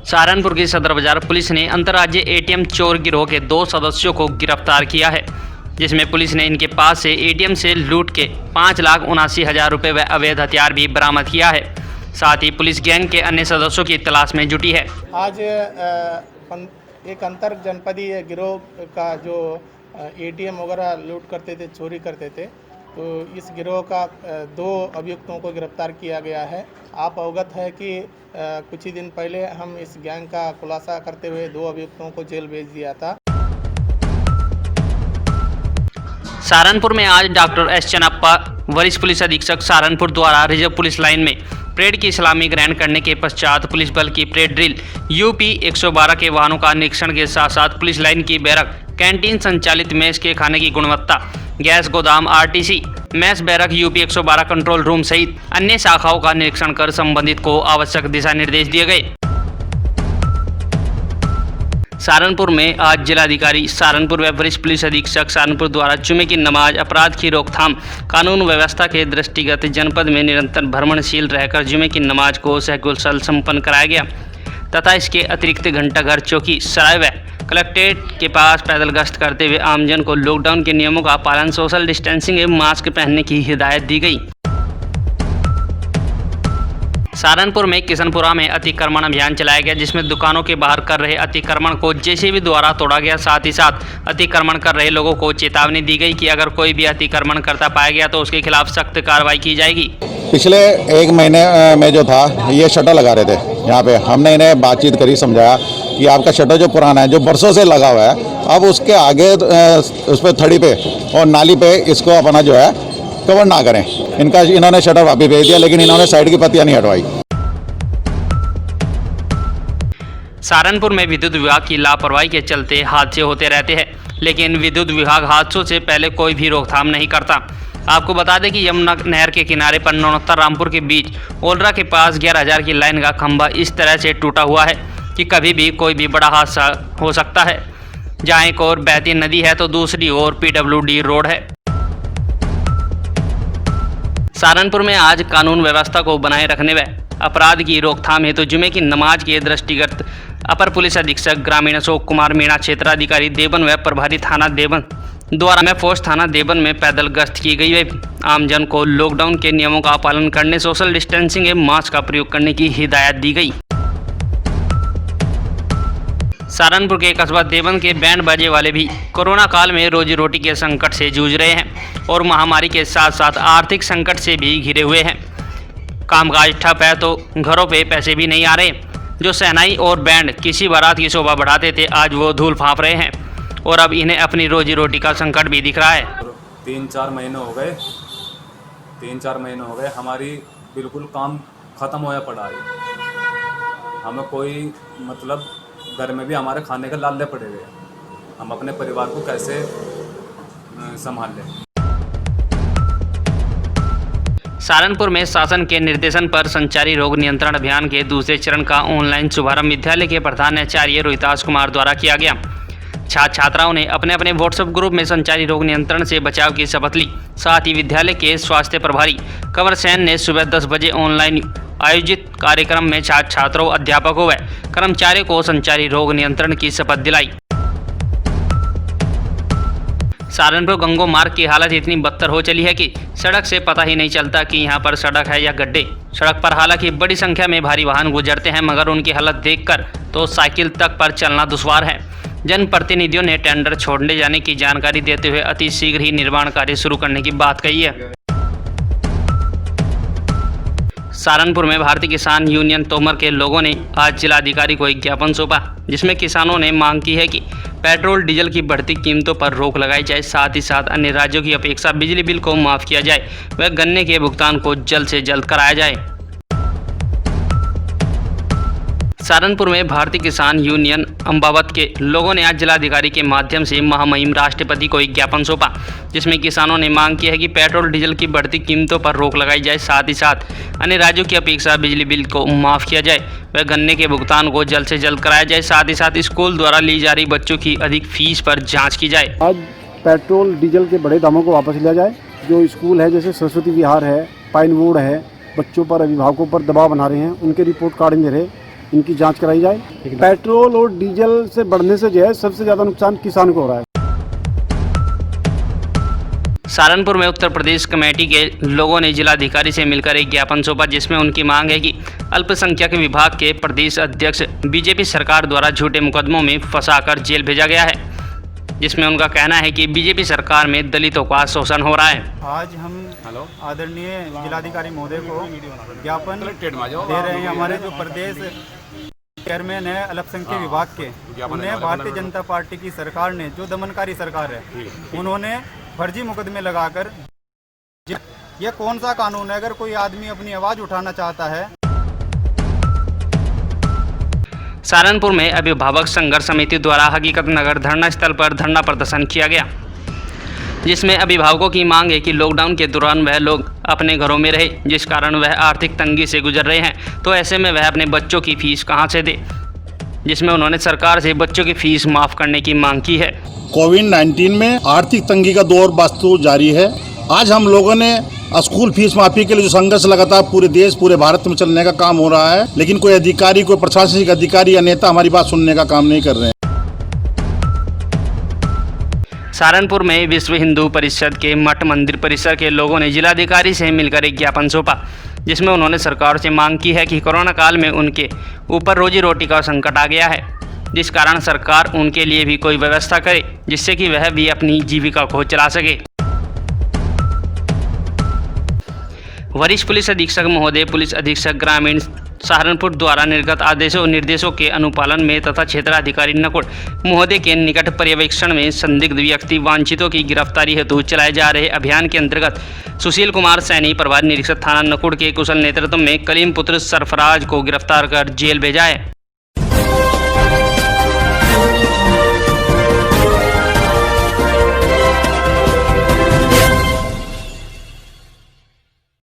सहारनपुर की सदर बाजार पुलिस ने अंतर्राज्यीय एटीएम चोर गिरोह के 2 सदस्यों को गिरफ्तार किया है, जिसमें पुलिस ने इनके पास से एटीएम से लूट के 5,79,000 रुपये व अवैध हथियार भी बरामद किया है। साथ ही पुलिस गैंग के अन्य सदस्यों की तलाश में जुटी है। आज एक अंतर जनपदीय गिरोह का जो एटीएम वगैरह लूट करते थे, चोरी करते थे, तो इस गिरोह का 2 अभियुक्तों को गिरफ्तार किया गया है। आप अवगत है कि कुछ ही दिन पहले हम इस गैंग का खुलासा करते हुए 2 अभियुक्तों को जेल भेज दिया था। सहारनपुर में आज डॉक्टर एस चन्नप्पा, वरिष्ठ पुलिस अधीक्षक सहारनपुर द्वारा रिजर्व पुलिस लाइन में परेड की सलामी ग्रहण करने के पश्चात पुलिस बल की परेड ड्रिल यूपी 112 के वाहनों का निरीक्षण के साथ साथ पुलिस लाइन की बैरक, कैंटीन संचालित मेस के खाने की गुणवत्ता, गैस गोदाम, RTC, mess barrack, UP 112 control room सहित अन्य शाखाओं का निरीक्षण कर संबंधित को आवश्यक दिशा निर्देश दिए गए। सहारनपुर में आज जिलाधिकारी सहारनपुर व वरिष्ठ पुलिस अधीक्षक सहारनपुर द्वारा जुमे की नमाज, अपराध की रोकथाम, कानून व्यवस्था के दृष्टिगत जनपद में निरंतर भ्रमणशील रहकर जुमे की नमाज को सकुशल संपन्न कराया गया तथा इसके अतिरिक्त घंटाघर, चौकी, सराय व कलेक्ट्रेट के पास पैदल गश्त करते हुए आमजन को लॉकडाउन के नियमों का पालन, सोशल डिस्टेंसिंग एवं मास्क पहनने की हिदायत दी गई। सहारनपुर में किशनपुरा में अतिक्रमण अभियान चलाया गया, जिसमें दुकानों के बाहर कर रहे अतिक्रमण को जेसीबी द्वारा तोड़ा गया। साथ ही साथ अतिक्रमण कर रहे लोगों को चेतावनी दी गई कि अगर कोई भी अतिक्रमण करता पाया गया तो उसके खिलाफ सख्त कार्रवाई की जाएगी। पिछले 1 महीने में जो था ये शटर लगा रहे थे यहाँ पे, हमने इन्हें बातचीत करी, समझाया कि आपका शटर जो पुराना है, जो बरसों से लगा हुआ है, अब उसके आगे उस पर थड़ी पे और नाली पे इसको अपना जो है कवर ना करें। इन्होंने शटर वापस भेज दिया, लेकिन इन्होंने साइड की पत्तियां नहीं हटवाई। सहारनपुर में विद्युत विभाग की लापरवाही के चलते हादसे होते रहते हैं, लेकिन विद्युत विभाग हादसों से पहले कोई भी रोकथाम नहीं करता। आपको बता दें कि यमुना नहर के किनारे पर नौनत्तर रामपुर के बीच ओलरा के पास 11,000 की लाइन का खंभा इस तरह से टूटा हुआ है कि कभी भी कोई भी बड़ा हादसा हो सकता है। जहाँ एक ओर बहती नदी है तो दूसरी ओर पीडब्ल्यूडी रोड है। सहारनपुर में आज कानून व्यवस्था को बनाए रखने व अपराध की रोकथाम हेतु जुमे की नमाज के दृष्टिगत अपर पुलिस अधीक्षक ग्रामीण अशोक कुमार मीणा, क्षेत्राधिकारी देवन व प्रभारी थाना देवन द्वारा में फोर्स थाना देवन में पैदल गश्त की गई है। आमजन को लॉकडाउन के नियमों का पालन करने, सोशल डिस्टेंसिंग एवं मास्क का प्रयोग करने की हिदायत दी गई। सहारनपुर के कस्बा देवन के बैंड बाजे वाले भी कोरोना काल में रोजी रोटी के संकट से जूझ रहे हैं और महामारी के साथ साथ आर्थिक संकट से भी घिरे हुए हैं। कामकाज ठप है तो घरों पे पैसे भी नहीं आ रहे। जो शहनाई और बैंड किसी बारात की शोभा बढ़ाते थे, आज वो धूल फाँप रहे हैं और अब इन्हें अपनी रोजी रोटी का संकट भी दिख रहा है। 3-4 महीने हो गए हमारी बिल्कुल काम ख़त्म होया पड़ा है। हमें कोई मतलब घर में भी हमारे खाने के लाले पड़े हुए हैं। हम अपने परिवार को कैसे संभाल लें। सहारनपुर में शासन के निर्देशन पर संचारी रोग नियंत्रण अभियान के दूसरे चरण का ऑनलाइन शुभारंभ विद्यालय के प्रधानाचार्य रोहितास कुमार द्वारा किया गया। छात्र छात्राओं ने अपने अपने व्हाट्सएप ग्रुप में संचारी रोग नियंत्रण से बचाव की शपथ ली। साथ ही विद्यालय के स्वास्थ्य प्रभारी कंवर सेन ने सुबह 10 बजे ऑनलाइन आयोजित कार्यक्रम में छात्र छात्रों, अध्यापकों व कर्मचारियों को संचारी रोग नियंत्रण की शपथ दिलाई। सहारनपुर गंगो मार्ग की हालत इतनी बदतर हो चली है कि सड़क से पता ही नहीं चलता कि यहाँ पर सड़क है या गड्ढे। सड़क पर हालांकि बड़ी संख्या में भारी वाहन गुजरते हैं, मगर उनकी हालत देखकर तो साइकिल तक पर चलना दुश्वार है। जनप्रतिनिधियों ने टेंडर छोड़ने जाने की जानकारी देते हुए अति शीघ्र ही निर्माण कार्य शुरू करने की बात कही है। सहारनपुर में भारतीय किसान यूनियन तोमर के लोगों ने आज जिलाधिकारी को एक ज्ञापन सौंपा, जिसमें किसानों ने मांग की है कि पेट्रोल डीजल की बढ़ती कीमतों पर रोक लगाई जाए। साथ ही साथ अन्य राज्यों की अपेक्षा बिजली बिल को माफ़ किया जाए व गन्ने के भुगतान को जल्द से जल्द कराया जाए। सहारनपुर में भारतीय किसान यूनियन अम्बावत के लोगों ने आज जिलाधिकारी के माध्यम से महामहिम राष्ट्रपति को एक ज्ञापन सौंपा, जिसमें किसानों ने मांग की है कि पेट्रोल डीजल की बढ़ती कीमतों पर रोक लगाई जाए। साथ ही साथ अन्य राज्यों की अपेक्षा बिजली बिल को माफ़ किया जाए व गन्ने के भुगतान को जल्द से जल्द कराया जाए। साथ ही साथ स्कूल द्वारा ली जा रही बच्चों की अधिक फीस पर जाँच की जाए। आज पेट्रोल डीजल के बड़े दामों को वापस लिया जाए। जो स्कूल है, जैसे सरस्वती विहार है, पाइनवुड है, बच्चों पर, अभिभावकों पर दबाव बना रहे हैं, उनके रिपोर्ट कार्ड नहीं दे रहे। इनकी जांच कराई जाए। पेट्रोल और डीजल से बढ़ने से जो है सबसे ज़्यादा नुकसान किसान को हो रहा है। सहारनपुर में उत्तर प्रदेश कमेटी के लोगों ने जिलाधिकारी से मिलकर एक ज्ञापन सौंपा, जिसमें उनकी मांग है कि अल्पसंख्यक विभाग के प्रदेश अध्यक्ष बीजेपी सरकार द्वारा झूठे मुकदमों में फंसाकर जेल भेजा गया है, जिसमें उनका कहना है कि बीजेपी सरकार में दलितों का शोषण हो रहा है। आज हम आदरणीय जिलाधिकारी महोदय को ज्ञापन दे रहे हैं। हमारे जो प्रदेश चेयरमैन है अल्पसंख्यक विभाग के, उन्हें भारतीय जनता पार्टी की सरकार ने, जो दमनकारी सरकार है, उन्होंने फर्जी मुकदमे लगाकर, यह कौन सा कानून है? अगर कोई आदमी अपनी आवाज़ उठाना चाहता है। सहारनपुर में अभिभावक संघर्ष समिति द्वारा हकीकत नगर धरना स्थल पर धरना प्रदर्शन किया गया, जिसमें अभिभावकों की मांग है कि लॉकडाउन के दौरान वह लोग अपने घरों में रहे, जिस कारण वह आर्थिक तंगी से गुजर रहे हैं, तो ऐसे में वह अपने बच्चों की फीस कहां से दे, जिसमें उन्होंने सरकार से बच्चों की फीस माफ़ करने की मांग की है। कोविड-19 में आर्थिक तंगी का दौर वास्तु जारी है। आज हम लोगों ने स्कूल फीस माफी के लिए जो संघर्ष लगातार पूरे देश, पूरे भारत में चलने का काम हो रहा है, लेकिन कोई अधिकारी, कोई प्रशासनिक अधिकारी या नेता हमारी बात सुनने का काम नहीं कर रहे हैं। सहारनपुर में विश्व हिंदू परिषद के मठ मंदिर परिसर के लोगों ने जिलाधिकारी से मिलकर एक ज्ञापन सौंपा, जिसमें उन्होंने सरकार से मांग की है कि कोरोना काल में उनके ऊपर रोजी रोटी का संकट आ गया है, जिस कारण सरकार उनके लिए भी कोई व्यवस्था करे, जिससे कि वह भी अपनी जीविका को चला सके। वरिष्ठ पुलिस अधीक्षक महोदय, पुलिस अधीक्षक ग्रामीण सहारनपुर द्वारा निर्गत आदेशों और निर्देशों के अनुपालन में तथा क्षेत्राधिकारी नकुड़ महोदय के निकट पर्यवेक्षण में संदिग्ध व्यक्ति वांछितों की गिरफ्तारी हेतु चलाए जा रहे अभियान के अंतर्गत सुशील कुमार सैनी, प्रभारी निरीक्षक थाना नकुड़ के कुशल नेतृत्व में कलीम पुत्र सरफराज को गिरफ्तार कर जेल भेजा है।